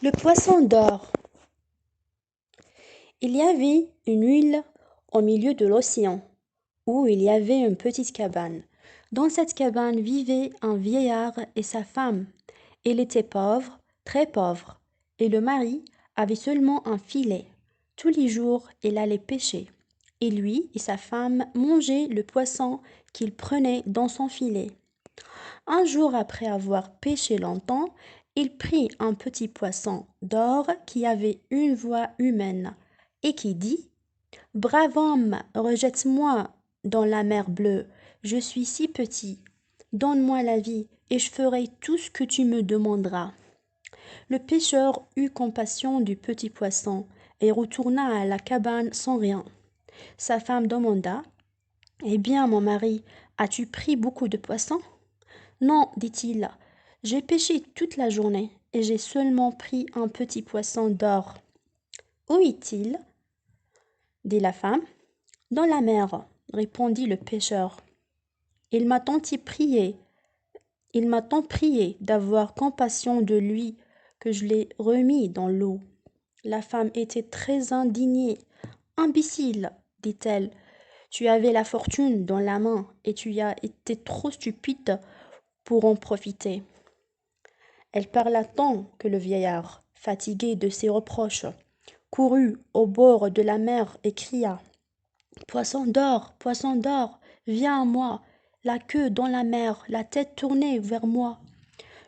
Le poisson d'or. Il y avait une île au milieu de l'océan, où il y avait une petite cabane. Dans cette cabane vivait un vieillard et sa femme. Il était pauvre, très pauvre, et le mari avait seulement un filet. Tous les jours, il allait pêcher, et lui et sa femme mangeaient le poisson qu'il prenait dans son filet. Un jour après avoir pêché longtemps, il prit un petit poisson d'or qui avait une voix humaine et qui dit: Brave homme, rejette-moi dans la mer bleue. Je suis si petit. Donne-moi la vie et je ferai tout ce que tu me demanderas. Le pêcheur eut compassion du petit poisson et retourna à la cabane sans rien. Sa femme demanda: Eh bien, mon mari, as-tu pris beaucoup de poissons? Non, dit-il, j'ai pêché toute la journée et j'ai seulement pris un petit poisson d'or. Où est-il? Dit la femme. Dans la mer, répondit le pêcheur. Il m'a tant prié, il m'a tant prié d'avoir compassion de lui que je l'ai remis dans l'eau. La femme était très indignée. Imbécile, dit-elle, tu avais la fortune dans la main et tu as été trop stupide pour en profiter. Elle parla tant que le vieillard, fatigué de ses reproches, courut au bord de la mer et cria: Poisson d'or, viens à moi, la queue dans la mer, la tête tournée vers moi.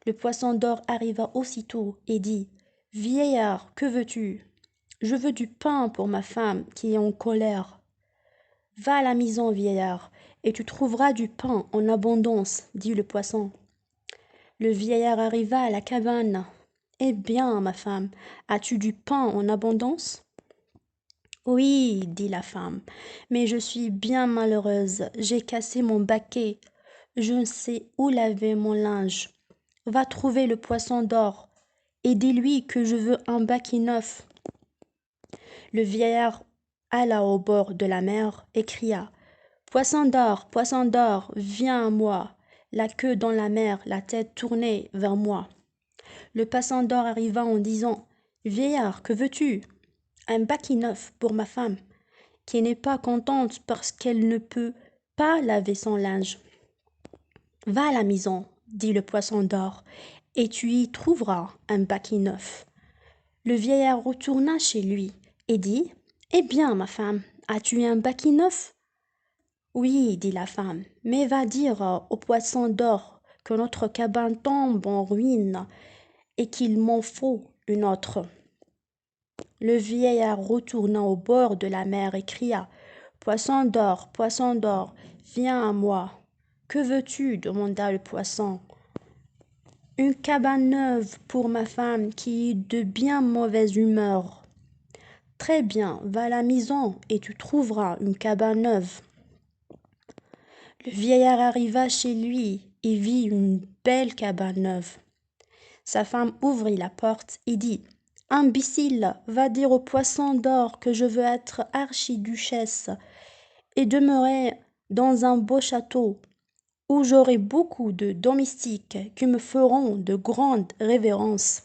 Le poisson d'or arriva aussitôt et dit: Vieillard, que veux-tu? Je veux du pain pour ma femme qui est en colère. Va à la maison, vieillard, et tu trouveras du pain en abondance, dit le poisson. Le vieillard arriva à la cabane. Eh bien, ma femme, as-tu du pain en abondance? Oui, dit la femme, mais je suis bien malheureuse. J'ai cassé mon baquet. Je ne sais où laver mon linge. Va trouver le poisson d'or et dis-lui que je veux un baquet neuf. Le vieillard alla au bord de la mer et cria: Poisson d'or, viens à moi, la queue dans la mer, la tête tournée vers moi. Le poisson d'or arriva en disant: Vieillard, que veux-tu? Un baquet neuf pour ma femme, qui n'est pas contente parce qu'elle ne peut pas laver son linge. Va à la maison, dit le poisson d'or, et tu y trouveras un baquet neuf. Le vieillard retourna chez lui et dit: Eh bien, ma femme, as-tu un baquet neuf? Oui, dit la femme, mais va dire au poisson d'or que notre cabane tombe en ruine et qu'il m'en faut une autre. Le vieillard retourna au bord de la mer et cria: Poisson d'or, viens à moi. Que veux-tu? Demanda le poisson. Une cabane neuve pour ma femme qui est de bien mauvaise humeur. Très bien, va à la maison et tu trouveras une cabane neuve. Le vieillard arriva chez lui et vit une belle cabane neuve. Sa femme ouvrit la porte et dit: Imbécile, va dire au poisson d'or que je veux être archiduchesse et demeurer dans un beau château où j'aurai beaucoup de domestiques qui me feront de grandes révérences.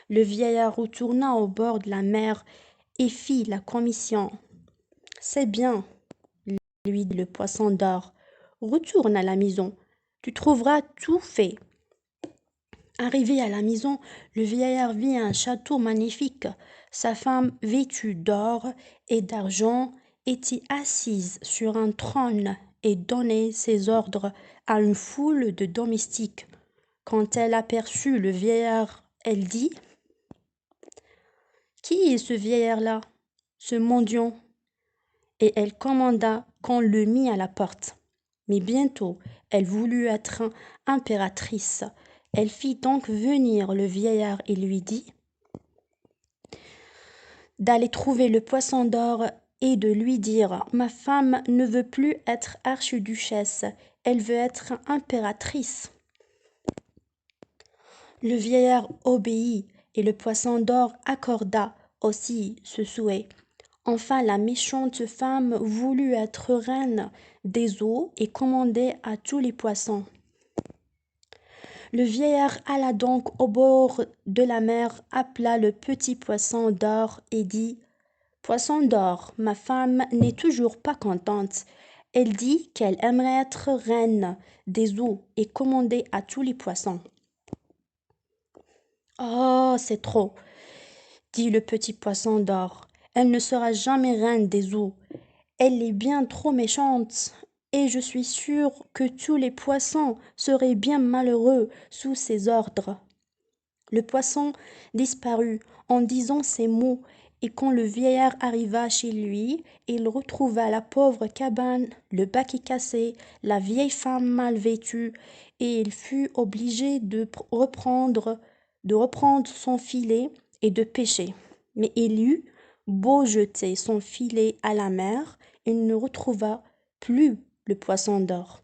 Le vieillard retourna au bord de la mer et fit la commission. C'est bien, lui dit le poisson d'or. Retourne à la maison, tu trouveras tout fait. Arrivé à la maison, le vieillard vit un château magnifique. Sa femme, vêtue d'or et d'argent, était assise sur un trône et donnait ses ordres à une foule de domestiques. Quand elle aperçut le vieillard, elle dit: Qui est ce vieillard-là, ce mendiant? Et elle commanda qu'on le mît à la porte. Mais bientôt, elle voulut être impératrice. Elle fit donc venir le vieillard et lui dit d'aller trouver le poisson d'or et de lui dire: Ma femme ne veut plus être archiduchesse, elle veut être impératrice. Le vieillard obéit et le poisson d'or accorda aussi ce souhait. Enfin, la méchante femme voulut être reine des eaux et commander à tous les poissons. Le vieillard alla donc au bord de la mer, appela le petit poisson d'or et dit: Poisson d'or, ma femme n'est toujours pas contente. Elle dit qu'elle aimerait être reine des eaux et commander à tous les poissons. Oh, c'est trop, dit le petit poisson d'or. Elle ne sera jamais reine des eaux. Elle est bien trop méchante, et je suis sûre que tous les poissons seraient bien malheureux sous ses ordres. Le poisson disparut en disant ces mots, et quand le vieillard arriva chez lui, il retrouva la pauvre cabane, le baquet cassé, la vieille femme mal vêtue, et il fut obligé de reprendre son filet et de pêcher. Mais il eut beau jeter son filet à la mer, il ne retrouva plus le poisson d'or.